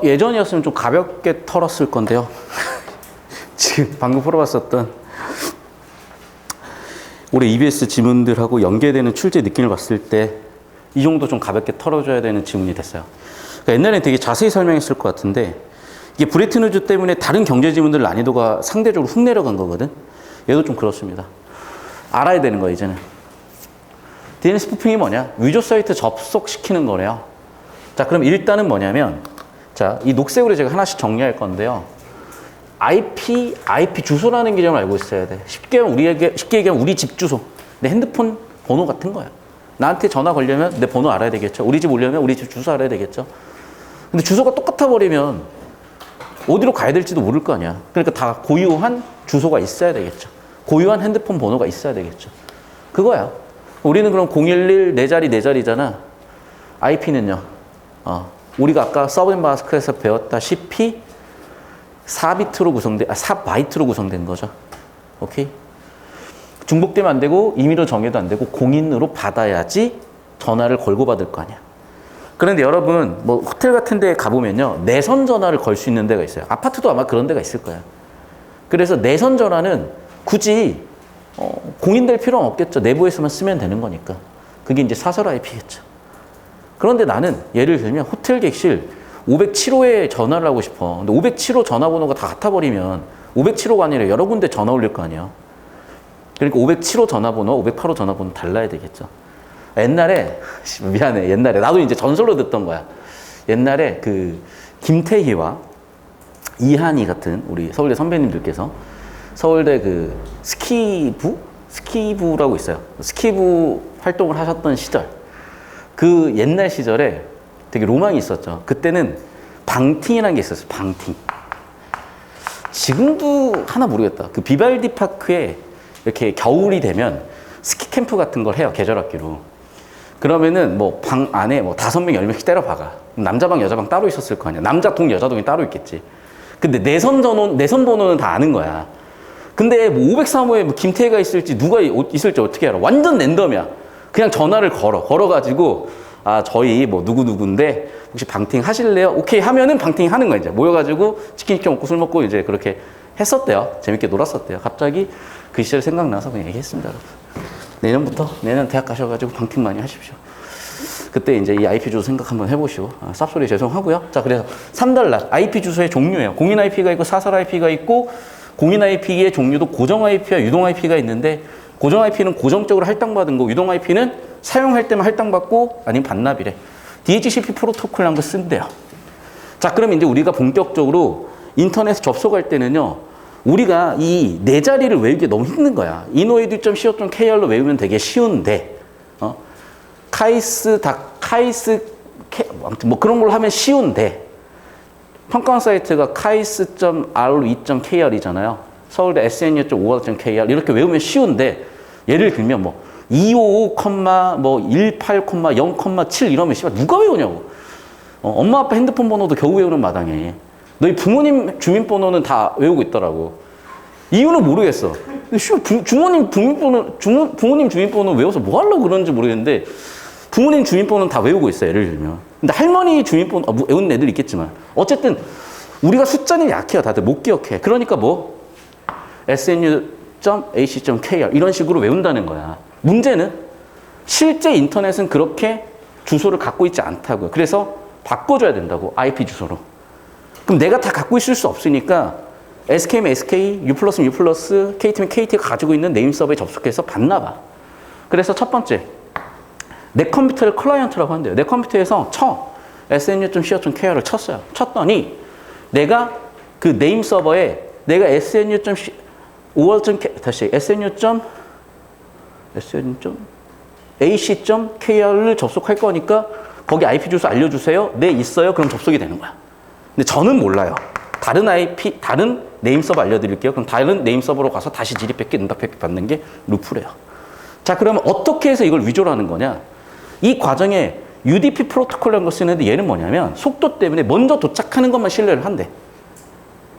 예전이었으면 좀 가볍게 털었을 건데요. 지금 방금 풀어봤었던 올해 EBS 지문들하고 연계되는 출제 느낌을 봤을 때 이 정도 좀 가볍게 털어줘야 되는 지문이 됐어요. 그러니까 옛날에는 되게 자세히 설명했을 것 같은데 이게 브레튼 우즈 때문에 다른 경제 지문들 난이도가 상대적으로 훅 내려간 거거든. 얘도 좀 그렇습니다. 알아야 되는 거야 이제는. DNS 스푸핑이 뭐냐? 위조 사이트 접속시키는 거래요. 자, 그럼 일단은 뭐냐면 자, 이 녹색으로 제가 하나씩 정리할 건데요. IP 주소라는 개념을 알고 있어야 돼. 쉽게 얘기하면 우리 집 주소, 내 핸드폰 번호 같은 거야. 나한테 전화 걸려면 내 번호 알아야 되겠죠. 우리 집 오려면 우리 집 주소 알아야 되겠죠. 근데 주소가 똑같아 버리면 어디로 가야 될지도 모를 거 아니야. 그러니까 다 고유한 주소가 있어야 되겠죠. 고유한 핸드폰 번호가 있어야 되겠죠. 그거야. 우리는 그럼 011 네 자리잖아. IP는요. 우리가 아까 서브넷마스크에서 배웠다시피 4비트로 구성된, 4바이트로 구성된 거죠. 오케이? 중복되면 안 되고 임의로 정해도 안 되고 공인으로 받아야지 전화를 걸고 받을 거 아니야. 그런데 여러분 뭐 호텔 같은 데 가보면요. 내선 전화를 걸 수 있는 데가 있어요. 아파트도 아마 그런 데가 있을 거야. 그래서 내선 전화는 굳이 공인될 필요는 없겠죠. 내부에서만 쓰면 되는 거니까. 그게 이제 사설 IP겠죠. 그런데 나는 예를 들면 호텔 객실 507호에 전화를 하고 싶어. 근데 507호 전화번호가 다 같아버리면 507호가 아니라 여러 군데 전화 올릴 거 아니에요. 그러니까 507호 전화번호, 508호 전화번호 달라야 되겠죠. 옛날에, 미안해. 옛날에. 나도 이제 전설로 듣던 거야. 옛날에 그 김태희와 이한이 같은 우리 서울대 선배님들께서 서울대 그 스키부라고 있어요. 스키부 활동을 하셨던 시절. 그 옛날 시절에 되게 로망이 있었죠. 그때는 방팅이라는 게 있었어요. 방팅. 지금도 하나 모르겠다. 그 비발디 파크에 이렇게 겨울이 되면 스키 캠프 같은 걸 해요. 계절학기로. 그러면은 뭐 방 안에 뭐 5명, 10명씩 때려 박아. 남자 방, 여자 방 따로 있었을 거 아니야. 남자 동, 여자 동이 따로 있겠지. 근데 내선 번호는 다 아는 거야. 근데 뭐 503호에 뭐 김태희가 있을지 누가 있을지 어떻게 알아? 완전 랜덤이야. 그냥 전화를 걸어가지고 저희 뭐 누구누구인데 혹시 방팅 하실래요? 오케이 하면은 방팅 하는 거야. 이제 모여가지고 치킨 시켜 먹고 술 먹고 이제 그렇게 했었대요. 재밌게 놀았었대요. 갑자기 그 시절 생각나서 그냥 얘기했습니다. 내년 대학 가셔가지고 방팅 많이 하십시오. 그때 이제 이 IP 주소 생각 한번 해보시고 쌉소리 죄송하고요. 자, 그래서 3달러 IP 주소의 종류예요. 공인 IP가 있고 사설 IP가 있고 공인 IP의 종류도 고정 IP와 유동 IP가 있는데 고정 IP는 고정적으로 할당받은 거, 유동 IP는 사용할 때만 할당받고 아니면 반납이래. DHCP 프로토콜이라는 거 쓴대요. 자, 그럼 이제 우리가 본격적으로 인터넷 접속할 때는요. 우리가 이 네 자리를 외우기 너무 힘든 거야. inoid.co.kr로 외우면 되게 쉬운데 아무튼 뭐 그런 걸로 하면 쉬운데 평가원 사이트가 kais.ru2.kr이잖아요. 서울대 snu.5.kr 이렇게 외우면 쉬운데 예를 들면 뭐 255, 뭐 18, 0,7 이러면 씨발 누가 외우냐고. 엄마 아빠 핸드폰 번호도 겨우 외우는 마당에 너희 부모님 주민번호는 다 외우고 있더라고. 이유는 모르겠어. 부모님 주민번호 외워서 뭐 하려고 그러는지 모르겠는데 부모님 주민번호는 다 외우고 있어요. 예를 들면. 근데 할머니 주민번호 외우는 애들 있겠지만 어쨌든 우리가 숫자는 약해요. 다들 못 기억해. 그러니까 뭐 snu.ac.kr 이런 식으로 외운다는 거야. 문제는 실제 인터넷은 그렇게 주소를 갖고 있지 않다고요. 그래서 바꿔줘야 된다고. IP 주소로. 그럼 내가 다 갖고 있을 수 없으니까 SK면 SK, U+면 U+, KT면 KT가 가지고 있는 네임 서버에 접속해서 받나 봐. 그래서 첫 번째, 내 컴퓨터를 클라이언트라고 한대요. 내 컴퓨터에서 snu.co.kr을 쳤어요. 쳤더니 내가 그 네임 서버에 내가 snu.ac.kr을 접속할 거니까 거기 IP 주소 알려주세요. 네, 있어요. 그럼 접속이 되는 거야. 근데 저는 몰라요. 다른 네임 서버 알려드릴게요. 그럼 다른 네임 서버로 가서 다시 지리 뺏기, 응답 뺏기 받는 게 루프래요. 자, 그러면 어떻게 해서 이걸 위조를 하는 거냐? 이 과정에 UDP 프로토콜이라는 걸 쓰는데 얘는 뭐냐면 속도 때문에 먼저 도착하는 것만 신뢰를 한대.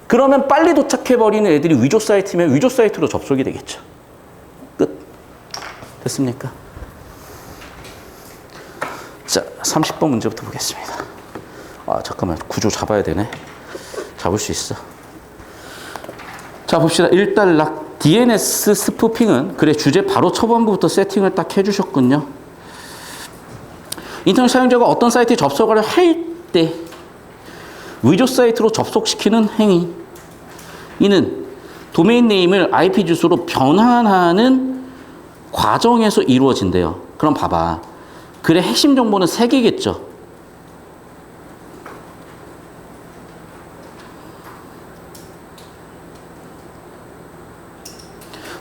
그러면 빨리 도착해버리는 애들이 위조 사이트면 위조 사이트로 접속이 되겠죠. 끝. 됐습니까? 자, 30번 문제부터 보겠습니다. 아, 잠깐만. 구조 잡아야 되네. 잡을 수 있어. 자, 봅시다. 1단락. DNS 스푸핑은, 그래, 주제 바로 초반부부터 세팅을 딱 해주셨군요. 인터넷 사용자가 어떤 사이트에 접속을 할 때 위조 사이트로 접속시키는 행위. 이는 도메인 네임을 IP 주소로 변환하는 과정에서 이루어진대요. 그럼 봐봐. 글의 핵심 정보는 3개겠죠.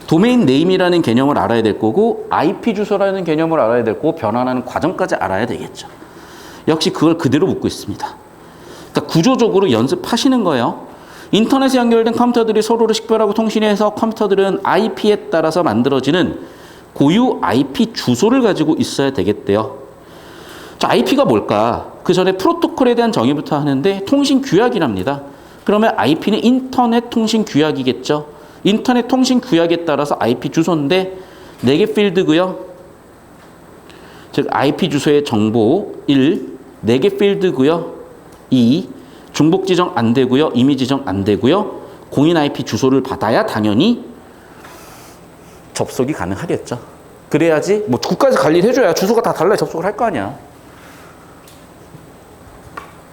도메인 네임이라는 개념을 알아야 될 거고 IP 주소라는 개념을 알아야 될 거고 변환하는 과정까지 알아야 되겠죠. 역시 그걸 그대로 묻고 있습니다. 그러니까 구조적으로 연습하시는 거예요. 인터넷에 연결된 컴퓨터들이 서로를 식별하고 통신해서 컴퓨터들은 IP에 따라서 만들어지는 고유 IP 주소를 가지고 있어야 되겠대요. 자, IP가 뭘까? 그 전에 프로토콜에 대한 정의부터 하는데 통신 규약이랍니다. 그러면 IP는 인터넷 통신 규약이겠죠. 인터넷 통신 규약에 따라서 IP 주소인데 4개 필드고요. 즉 IP 주소의 정보 1, 4개 필드고요. 2, 중복 지정 안 되고요. 임의 지정 안 되고요. 공인 IP 주소를 받아야 당연히 접속이 가능하겠죠. 그래야지 뭐 국가에서 관리를 해줘야 주소가 다 달라야 접속을 할 거 아니야.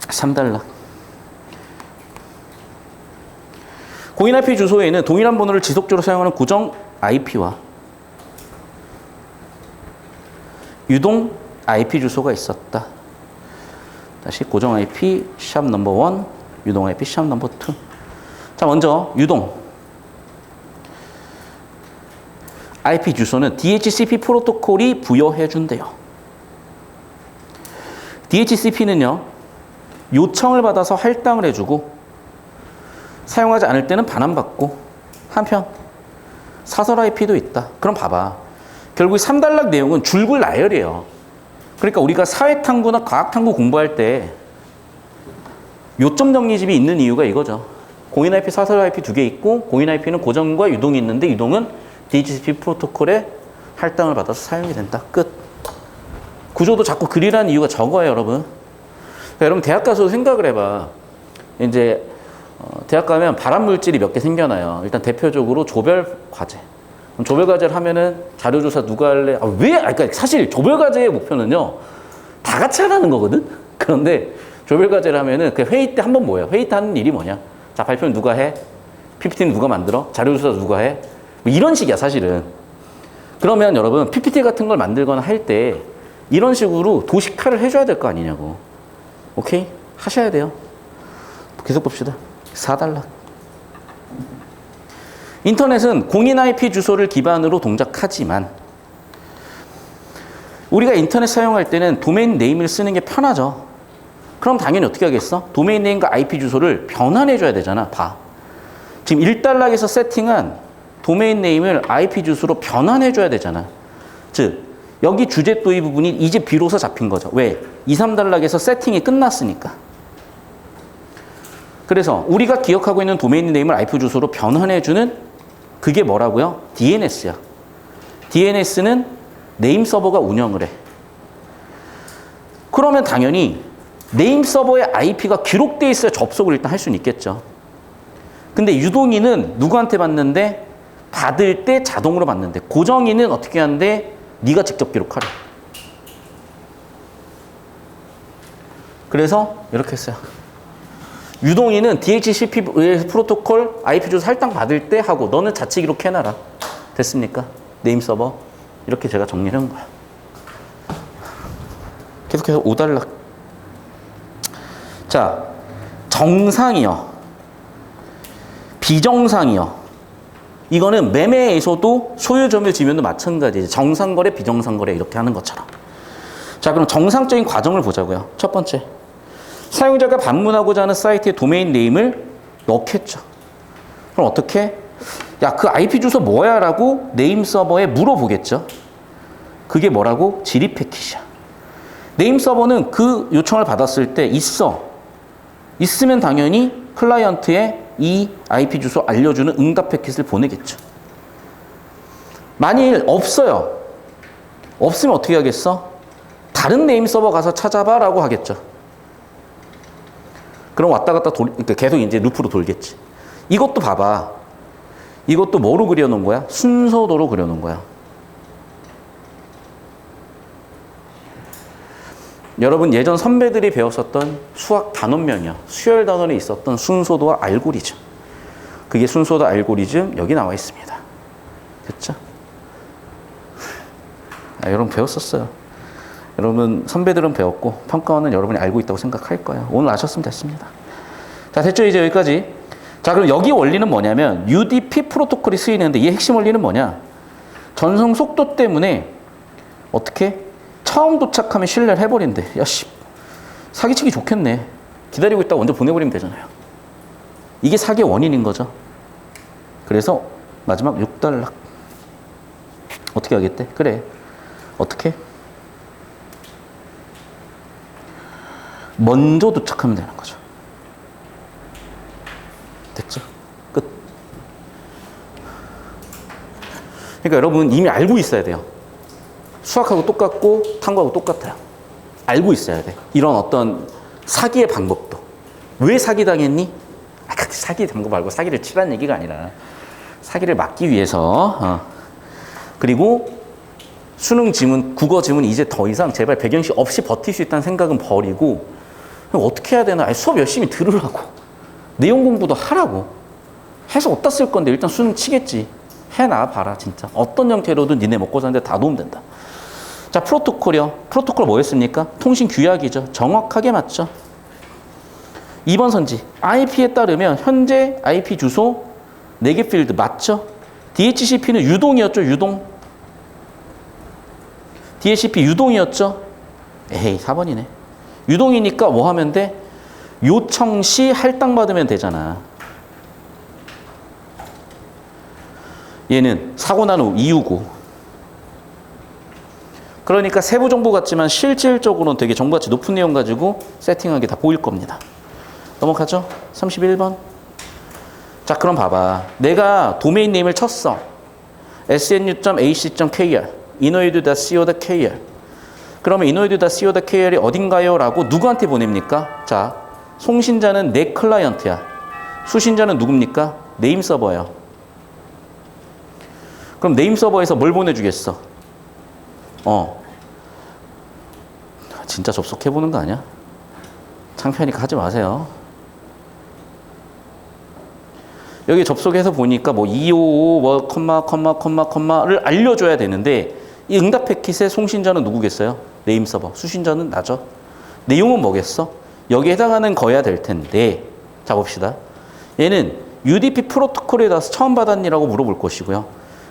3단락. 공인 IP 주소에는 동일한 번호를 지속적으로 사용하는 고정 IP와 유동 IP 주소가 있었다. 다시 고정 IP 샵 넘버 1, 유동 IP 샵 넘버 2. 자, 먼저 유동 IP 주소는 DHCP 프로토콜이 부여해 준대요. DHCP는요, 요청을 받아서 할당을 해주고 사용하지 않을 때는 반환받고, 한편 사설 IP도 있다. 그럼 봐봐. 결국 3단락 내용은 줄글 나열이에요. 그러니까 우리가 사회탐구나 과학탐구 공부할 때 요점 정리집이 있는 이유가 이거죠. 공인 IP, 사설 IP 2개 있고 공인 IP는 고정과 유동이 있는데 유동은 DHCP 프로토콜에 할당을 받아서 사용이 된다. 끝. 구조도 자꾸 그리라는 이유가 저거예요, 여러분. 그러니까 여러분 대학 가서 생각을 해봐. 이제 대학 가면 발암물질이 몇 개 생겨나요. 일단 대표적으로 조별 과제. 조별 과제를 하면은 자료조사 누가 할래? 그러니까 사실 조별 과제의 목표는요, 다 같이 하라는 거거든? 그런데 조별 과제를 하면은 그 회의 때 한 번 뭐예요? 회의 때 하는 일이 뭐냐? 자, 발표는 누가 해? PPT는 누가 만들어? 자료조사 누가 해? 뭐 이런 식이야, 사실은. 그러면 여러분, PPT 같은 걸 만들거나 할 때 이런 식으로 도식화를 해줘야 될 거 아니냐고. 오케이? 하셔야 돼요. 계속 봅시다. 4단락. 인터넷은 공인 IP 주소를 기반으로 동작하지만 우리가 인터넷 사용할 때는 도메인 네임을 쓰는 게 편하죠. 그럼 당연히 어떻게 하겠어? 도메인 네임과 IP 주소를 변환해줘야 되잖아. 봐. 지금 1단락에서 세팅한 도메인 네임을 IP 주소로 변환해줘야 되잖아. 즉, 여기 주제 또이 부분이 이제 비로소 잡힌 거죠. 왜? 2, 3단락에서 세팅이 끝났으니까. 그래서 우리가 기억하고 있는 도메인 네임을 IP 주소로 변환해주는 그게 뭐라고요? DNS야. DNS는 네임 서버가 운영을 해. 그러면 당연히 네임 서버의 IP가 기록돼 있어야 접속을 일단 할 수는 있겠죠. 근데 유동인은 누구한테 받는데? 받을 때 자동으로 받는데, 고정인은 어떻게 하는데? 네가 직접 기록하래. 그래서 이렇게 했어요. 유동인은 DHCP 프로토콜 IP 주소 할당 받을 때 하고, 너는 자체 기록해놔라. 됐습니까? 네임 서버. 이렇게 제가 정리를 한 거야. 계속해서 5단락. 자, 정상이요. 비정상이요. 이거는 매매에서도 소유점유 지면도 마찬가지예요. 정상거래, 비정상거래 이렇게 하는 것처럼. 자, 그럼 정상적인 과정을 보자고요. 첫 번째. 사용자가 방문하고자 하는 사이트에 도메인 네임을 넣겠죠. 그럼 어떻게? 야, 그 IP 주소 뭐야? 라고 네임 서버에 물어보겠죠. 그게 뭐라고? 지리 패킷이야. 네임 서버는 그 요청을 받았을 때 있어. 있으면 당연히 클라이언트에 이 IP 주소 알려주는 응답 패킷을 보내겠죠. 만일 없어요. 없으면 어떻게 하겠어? 다른 네임 서버 가서 찾아봐 라고 하겠죠. 그럼 왔다 갔다 그러니까 계속 이제 루프로 돌겠지. 이것도 봐봐. 이것도 뭐로 그려놓은 거야? 순서도로 그려놓은 거야. 여러분 예전 선배들이 배웠었던 수학 단원명이야. 수열 단원에 있었던 순서도와 알고리즘. 그게 순서도 알고리즘 여기 나와 있습니다. 됐죠? 여러분 배웠었어요. 여러분 선배들은 배웠고 평가원은 여러분이 알고 있다고 생각할 거예요. 오늘 아셨으면 됐습니다. 자, 됐죠? 이제 여기까지. 자, 그럼 여기 원리는 뭐냐면 UDP 프로토콜이 쓰이는데 이 핵심 원리는 뭐냐? 전송 속도 때문에 어떻게? 처음 도착하면 신뢰를 해버린대. 야, 씨, 사기치기 좋겠네. 기다리고 있다가 먼저 보내버리면 되잖아요. 이게 사기의 원인인 거죠. 그래서 마지막 6달러. 어떻게 하겠대? 그래. 어떻게? 먼저 도착하면 되는 거죠. 됐죠? 끝. 그러니까 여러분 이미 알고 있어야 돼요. 수학하고 똑같고 탐구하고 똑같아요. 알고 있어야 돼. 이런 어떤 사기의 방법도. 왜 사기당했니? 사기 당한 거 말고 사기를 치라는 얘기가 아니라 사기를 막기 위해서. 그리고 수능 지문, 국어 지문 이제 더 이상 제발 배경시 없이 버틸 수 있다는 생각은 버리고 그럼 어떻게 해야 되나? 수업 열심히 들으라고. 내용 공부도 하라고. 해서 어디다 쓸 건데 일단 수능 치겠지. 해놔 봐라 진짜. 어떤 형태로든 니네 먹고 사는데 다 도움된다. 자, 프로토콜이요. 프로토콜 뭐였습니까? 통신 규약이죠. 정확하게 맞죠. 2번 선지. IP에 따르면 현재 IP 주소 4개 필드 맞죠? DHCP는 유동이었죠. 유동. DHCP 유동이었죠. 에이 4번이네. 유동이니까 뭐 하면 돼? 요청 시 할당받으면 되잖아. 얘는 사고 난 후 이후고. 그러니까 세부 정보 같지만 실질적으로는 되게 정보가치 높은 내용 가지고 세팅한 게 다 보일 겁니다. 넘어가죠? 31번. 자, 그럼 봐봐. 내가 도메인 네임을 쳤어. snu.ac.kr inoid.co.kr 그러면 inoid.co.kr이 어딘가요? 라고 누구한테 보냅니까? 자, 송신자는 내 클라이언트야. 수신자는 누굽니까? 네임 서버예요. 그럼 네임 서버에서 뭘 보내주겠어? 진짜 접속해보는 거 아니야? 창피하니까 하지 마세요. 여기 접속해서 보니까 뭐 255, 뭐, 컴마를 알려줘야 되는데 이 응답 패킷의 송신자는 누구겠어요? 네임 서버. 수신자는 나죠. 내용은 뭐겠어? 여기에 해당하는 거야 될 텐데 자 봅시다. 얘는 UDP 프로토콜에 따라서 처음 받았니라고 물어볼 것이고요.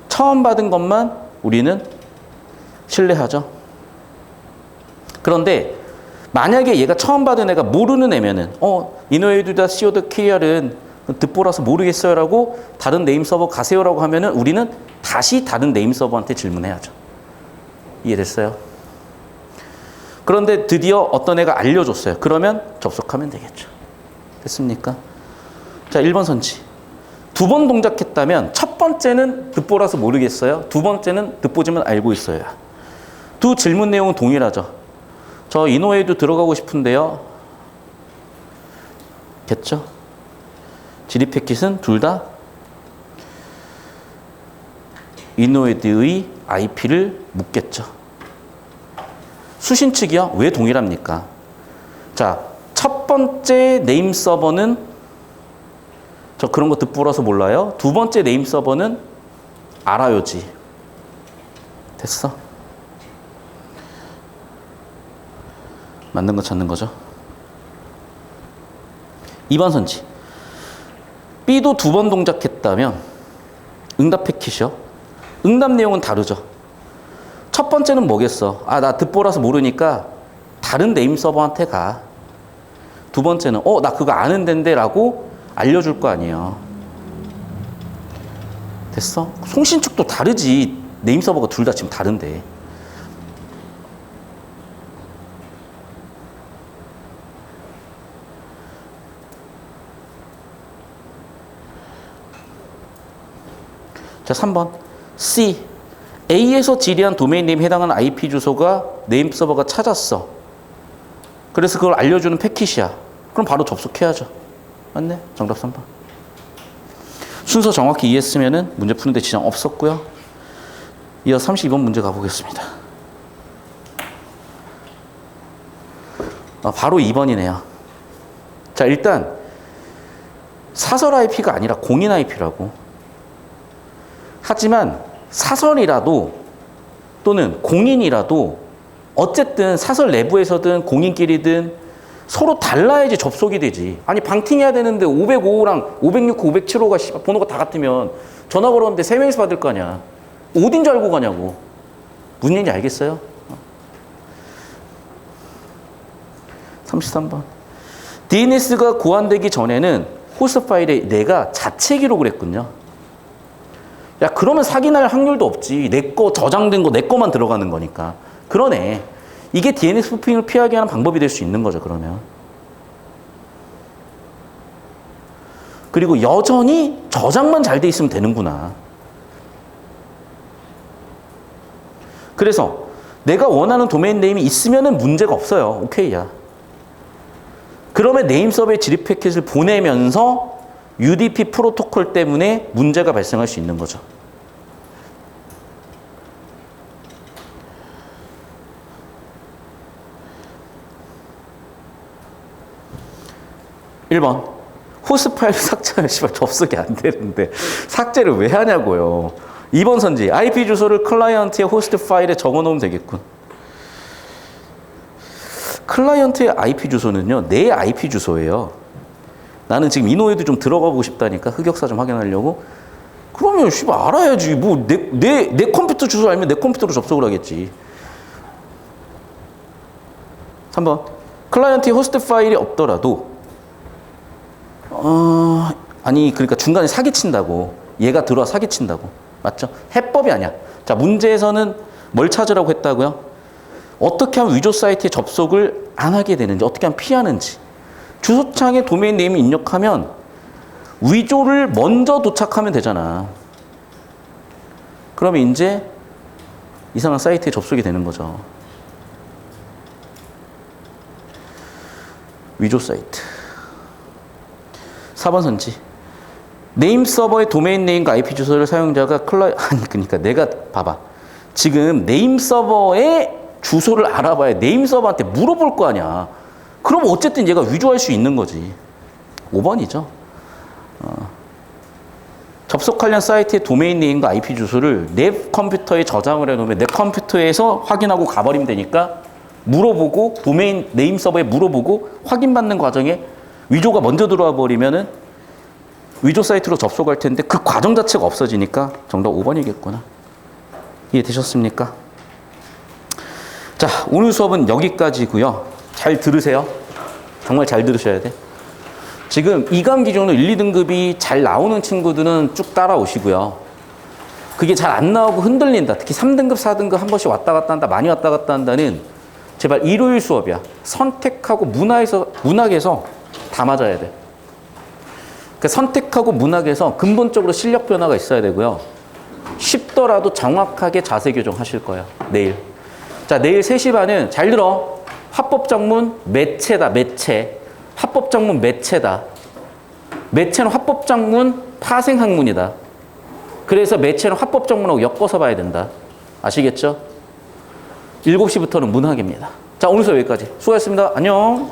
처음 받은 것만 우리는 신뢰하죠. 그런데 만약에 얘가 처음 받은 애가 모르는 애면은 inoid.co.kr은 듣보라서 모르겠어요 라고 다른 네임 서버 가세요라고 하면은 우리는 다시 다른 네임 서버한테 질문해야죠. 이해됐어요? 그런데 드디어 어떤 애가 알려줬어요. 그러면 접속하면 되겠죠. 됐습니까? 자, 1번 선지. 2번 동작했다면 첫 번째는 듣보라서 모르겠어요. 두 번째는 듣보지만 알고 있어요. 두 질문 내용은 동일하죠. 저 이노에도 들어가고 싶은데요. 겠죠? 지리 패킷은 둘 다 이노에드의 IP를 묻겠죠. 수신 측이요? 왜 동일합니까? 자, 첫 번째 네임 서버는 저 그런 거 듣보라서 몰라요. 두 번째 네임 서버는 알아요지. 됐어? 맞는 거 찾는 거죠. 2번 선지. B도 2번 동작했다면 응답 패킷이요. 응답 내용은 다르죠. 첫 번째는 뭐겠어? 나 듣보라서 모르니까 다른 네임 서버한테 가. 두 번째는 나 그거 아는 덴데 라고 알려줄 거 아니에요. 됐어? 송신 측도 다르지. 네임 서버가 둘 다 지금 다른데. 자, 3번. C. A에서 지리한 도메인 네임에 해당하는 IP 주소가 네임 서버가 찾았어. 그래서 그걸 알려주는 패킷이야. 그럼 바로 접속해야죠. 맞네? 정답 3번. 순서 정확히 이해했으면 문제 푸는데 지장 없었고요. 이어서 32번 문제 가보겠습니다. 바로 2번이네요. 자, 일단 사설 IP가 아니라 공인 IP라고. 하지만 사설이라도 또는 공인이라도 어쨌든 사설 내부에서든 공인끼리든 서로 달라야지 접속이 되지. 아니 방팅해야 되는데 505랑 506호, 507호가 번호가 다 같으면 전화 걸었는데 3명이서 받을 거 아니야. 어딘 줄 알고 가냐고. 무슨 얘기인지 알겠어요? 33번. DNS가 고안되기 전에는 호스트 파일에 내가 자체 기록을 했군요. 야, 그러면 사기날 확률도 없지. 내 거 저장된 거 내 거만 들어가는 거니까. 그러네. 이게 DNS 스푸핑을 피하게 하는 방법이 될 수 있는 거죠, 그러면. 그리고 여전히 저장만 잘 돼 있으면 되는구나. 그래서 내가 원하는 도메인 네임이 있으면 문제가 없어요. 오케이야. 그러면 네임 서버에 지리 패킷을 보내면서 UDP 프로토콜 때문에 문제가 발생할 수 있는 거죠. (1번) 호스트 파일 삭제하면 접속이 안 되는데 삭제를 왜 하냐고요. 2번 선지 IP 주소를 클라이언트의 호스트 파일에 적어놓으면 되겠군. 클라이언트의 IP 주소는요, 내 IP 주소예요. 나는 지금 이노에도 좀 들어가 보고 싶다니까 흑역사 좀 확인하려고. 그러면 알아야지. 뭐 내 컴퓨터 주소 알면 내 컴퓨터로 접속을 하겠지. 3번 클라이언트의 호스트 파일이 없더라도 아니 그러니까 중간에 사기친다고. 얘가 들어와 사기친다고. 맞죠? 해법이 아니야. 자, 문제에서는 뭘 찾으라고 했다고요? 어떻게 하면 위조 사이트에 접속을 안 하게 되는지, 어떻게 하면 피하는지. 주소창에 도메인 네임을 입력하면 위조를 먼저 도착하면 되잖아. 그러면 이제 이상한 사이트에 접속이 되는 거죠. 위조 사이트. 4번 선지. 네임 서버의 도메인 네임과 IP 주소를 사용자가 그러니까 내가 봐봐. 지금 네임 서버의 주소를 알아봐야 네임 서버한테 물어볼 거 아니야. 그럼 어쨌든 얘가 위조할 수 있는 거지. 5번이죠. 접속 관련 사이트의 도메인 네임과 IP 주소를 내 컴퓨터에 저장을 해놓으면 내 컴퓨터에서 확인하고 가버리면 되니까 물어보고 도메인 네임 서버에 물어보고 확인받는 과정에 위조가 먼저 들어와 버리면은 위조 사이트로 접속할 텐데 그 과정 자체가 없어지니까 정답 5번이겠구나. 이해되셨습니까? 자, 오늘 수업은 여기까지고요. 잘 들으세요. 정말 잘 들으셔야 돼. 지금 2감 기준으로 1, 2등급이 잘 나오는 친구들은 쭉 따라오시고요. 그게 잘 안 나오고 흔들린다. 특히 3등급, 4등급 한 번씩 왔다 갔다 한다. 많이 왔다 갔다 한다는 제발 일요일 수업이야. 선택하고 문학에서 다 맞아야 돼. 그러니까 선택하고 문학에서 근본적으로 실력 변화가 있어야 되고요. 쉽더라도 정확하게 자세 교정하실 거예요. 내일. 자, 내일 3시 반은 잘 들어. 화법작문 매체다. 매체. 화법작문 매체다. 매체는 화법작문 파생학문이다. 그래서 매체는 화법작문하고 엮어서 봐야 된다. 아시겠죠? 7시부터는 문학입니다. 자, 오늘 수업 여기까지. 수고하셨습니다. 안녕.